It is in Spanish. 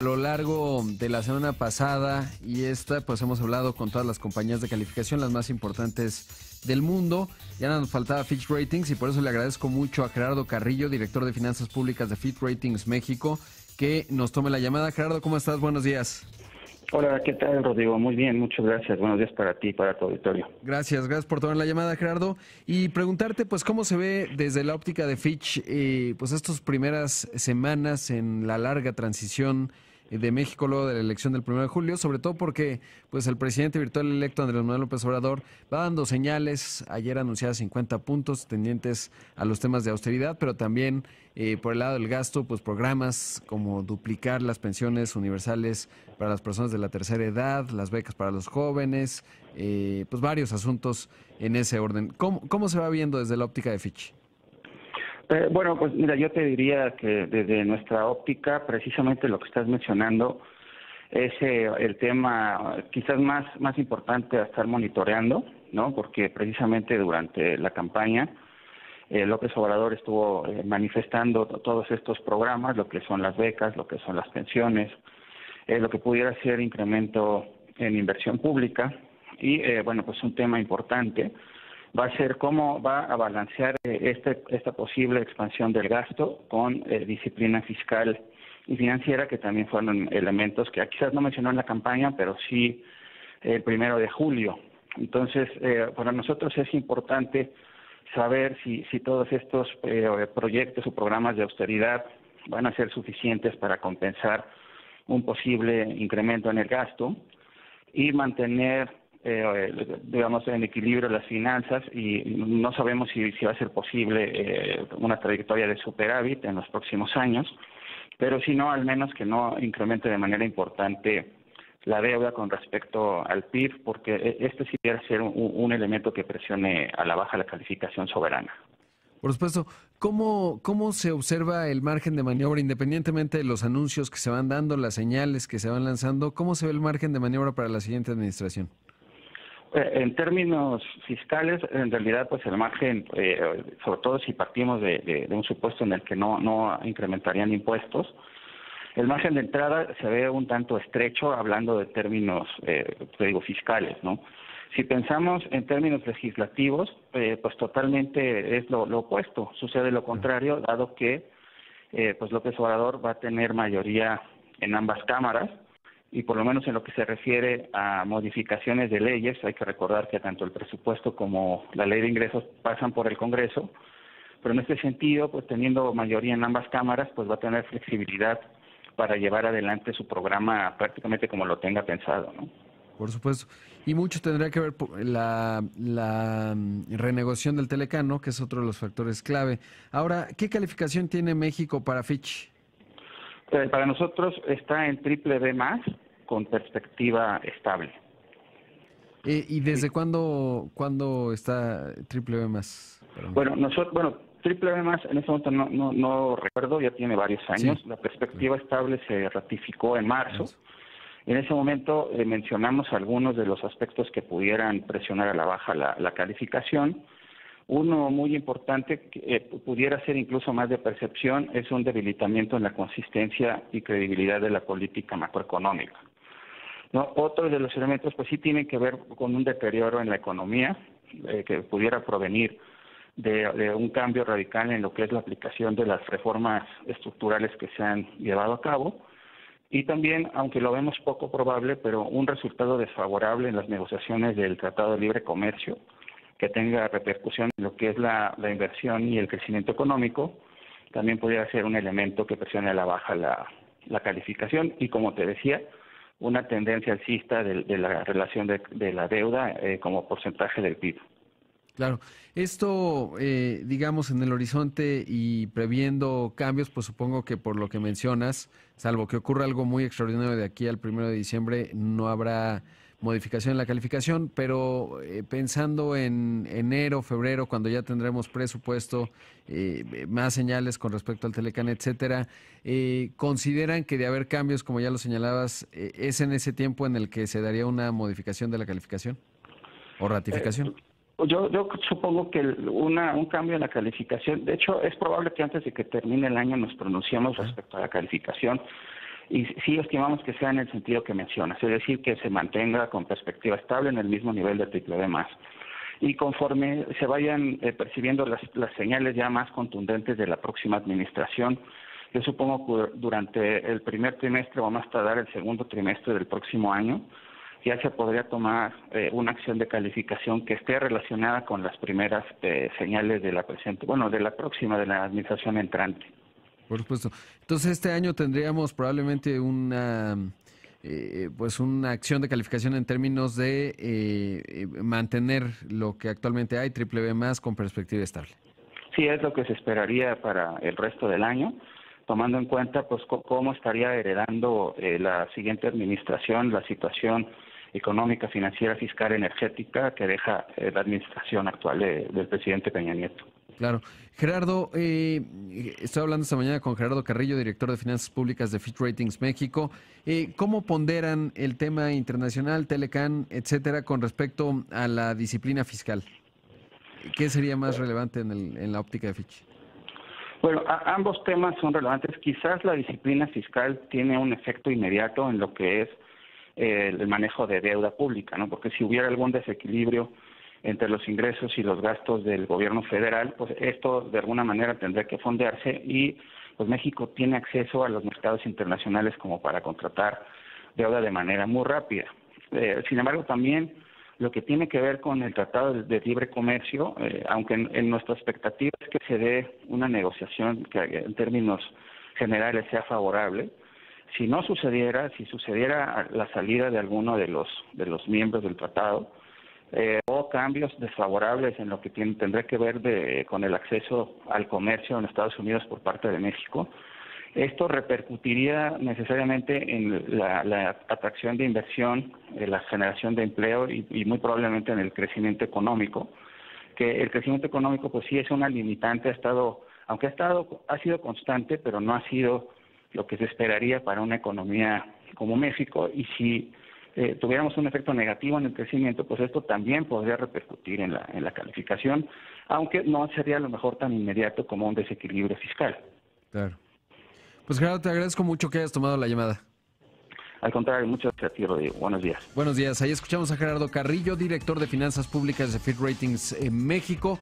A lo largo de la semana pasada y esta, pues hemos hablado con todas las compañías de calificación, las más importantes del mundo. Ya nos faltaba Fitch Ratings y por eso le agradezco mucho a Gerardo Carrillo, director de Finanzas Públicas de Fitch Ratings México, que nos tome la llamada. Gerardo, ¿cómo estás? Buenos días. Hola, ¿qué tal, Rodrigo? Muy bien, muchas gracias. Buenos días para ti y para tu auditorio. Gracias por tomar la llamada, Gerardo. Y preguntarte, pues, ¿cómo se ve desde la óptica de Fitch, pues, estas primeras semanas en la larga transición de México luego de la elección del 1 de julio? Sobre todo porque, pues, el presidente virtual electo, Andrés Manuel López Obrador, va dando señales. Ayer anunciaba 50 puntos tendientes a los temas de austeridad, pero también por el lado del gasto, pues programas como duplicar las pensiones universales para las personas de la tercera edad, las becas para los jóvenes, pues varios asuntos en ese orden. ¿Cómo se va viendo desde la óptica de Fitch? Bueno, pues mira, yo te diría que desde nuestra óptica, precisamente lo que estás mencionando es el tema quizás más importante a estar monitoreando, ¿no? Porque precisamente durante la campaña López Obrador estuvo manifestando todos estos programas, lo que son las becas, lo que son las pensiones, lo que pudiera ser incremento en inversión pública y, bueno, pues un tema importante va a ser cómo va a balancear esta posible expansión del gasto con disciplina fiscal y financiera, que también fueron elementos que quizás no mencionó en la campaña, pero sí el 1 de julio. Entonces, para nosotros es importante saber si todos estos proyectos o programas de austeridad van a ser suficientes para compensar un posible incremento en el gasto y mantener digamos, en equilibrio las finanzas, y no sabemos si va a ser posible una trayectoria de superávit en los próximos años, pero si no, al menos que no incremente de manera importante la deuda con respecto al PIB, porque este sí debe ser un elemento que presione a la baja la calificación soberana. Por supuesto, ¿cómo se observa el margen de maniobra, independientemente de los anuncios que se van dando, las señales que se van lanzando? ¿Cómo se ve el margen de maniobra para la siguiente administración? En términos fiscales, en realidad, pues el margen, sobre todo si partimos de un supuesto en el que no incrementarían impuestos, el margen de entrada se ve un tanto estrecho, hablando de términos, te digo, fiscales, ¿no? Si pensamos en términos legislativos, pues totalmente es lo opuesto. Sucede lo contrario, dado que pues López Obrador va a tener mayoría en ambas cámaras, y por lo menos en lo que se refiere a modificaciones de leyes, hay que recordar que tanto el presupuesto como la ley de ingresos pasan por el Congreso, pero en este sentido, pues teniendo mayoría en ambas cámaras, pues va a tener flexibilidad para llevar adelante su programa prácticamente como lo tenga pensado, ¿no? Por supuesto. Y mucho tendrá que ver la renegociación del Telecán, ¿no? Que es otro de los factores clave. Ahora, ¿qué calificación tiene México para Fitch? Para nosotros está en BBB+, con perspectiva estable. ¿Y desde cuándo está BBB+? Bueno, BBB+, en ese momento no recuerdo, ya tiene varios años. Sí. La perspectiva estable se ratificó en marzo. En ese momento mencionamos algunos de los aspectos que pudieran presionar a la baja la calificación. Uno muy importante, que pudiera ser incluso más de percepción, es un debilitamiento en la consistencia y credibilidad de la política macroeconómica, ¿no? Otro de los elementos, pues sí tienen que ver con un deterioro en la economía, que pudiera provenir de un cambio radical en lo que es la aplicación de las reformas estructurales que se han llevado a cabo, y también, aunque lo vemos poco probable, pero un resultado desfavorable en las negociaciones del Tratado de Libre Comercio, que tenga repercusión en lo que es la inversión y el crecimiento económico, también podría ser un elemento que presione a la baja la calificación. Y como te decía, una tendencia alcista de la relación de la deuda como porcentaje del PIB. Claro. Esto, digamos, en el horizonte y previendo cambios, pues supongo que por lo que mencionas, salvo que ocurra algo muy extraordinario de aquí al 1 de diciembre, no habrá modificación en la calificación, pero pensando en enero, febrero, cuando ya tendremos presupuesto, más señales con respecto al Telecán, etcétera, ¿consideran que de haber cambios, como ya lo señalabas, es en ese tiempo en el que se daría una modificación de la calificación o ratificación? Yo supongo que un cambio en la calificación, de hecho es probable que antes de que termine el año nos pronunciemos respecto a la calificación, y sí estimamos que sea en el sentido que mencionas, es decir, que se mantenga con perspectiva estable en el mismo nivel de BBB+. Y conforme se vayan percibiendo las señales ya más contundentes de la próxima administración, yo supongo que durante el primer trimestre o más tardar el segundo trimestre del próximo año, ya se podría tomar una acción de calificación que esté relacionada con las primeras señales de la de la administración entrante. Por supuesto. Entonces este año tendríamos probablemente una acción de calificación en términos de mantener lo que actualmente hay, BBB+, con perspectiva estable. Sí, es lo que se esperaría para el resto del año, tomando en cuenta pues cómo estaría heredando la siguiente administración la situación económica, financiera, fiscal, energética que deja la administración actual del presidente Peña Nieto. Claro. Gerardo, estoy hablando esta mañana con Gerardo Carrillo, director de Finanzas Públicas de Fitch Ratings México. ¿Cómo ponderan el tema internacional, Telecán, etcétera, con respecto a la disciplina fiscal? ¿Qué sería más relevante en la óptica de Fitch? Bueno, ambos temas son relevantes. Quizás la disciplina fiscal tiene un efecto inmediato en lo que es el manejo de deuda pública, ¿no? Porque si hubiera algún desequilibrio entre los ingresos y los gastos del gobierno federal, pues esto de alguna manera tendría que fondearse y pues México tiene acceso a los mercados internacionales como para contratar deuda de manera muy rápida. Sin embargo, también lo que tiene que ver con el Tratado de Libre Comercio, aunque en nuestra expectativa es que se dé una negociación que en términos generales sea favorable, si no sucediera, si sucediera la salida de alguno de los miembros del tratado, o cambios desfavorables en lo que tendrá que ver con el acceso al comercio en Estados Unidos por parte de México, esto repercutiría necesariamente en la atracción de inversión, la generación de empleo y muy probablemente en el crecimiento económico, que el crecimiento económico pues sí es una limitante, ha sido constante, pero no ha sido lo que se esperaría para una economía como México, y si tuviéramos un efecto negativo en el crecimiento, pues esto también podría repercutir en la calificación, aunque no sería a lo mejor tan inmediato como un desequilibrio fiscal. Claro. Pues Gerardo, te agradezco mucho que hayas tomado la llamada. Al contrario, muchas gracias a ti, Rodrigo. Buenos días. Buenos días. Ahí escuchamos a Gerardo Carrillo, director de Finanzas Públicas de Fitch Ratings en México.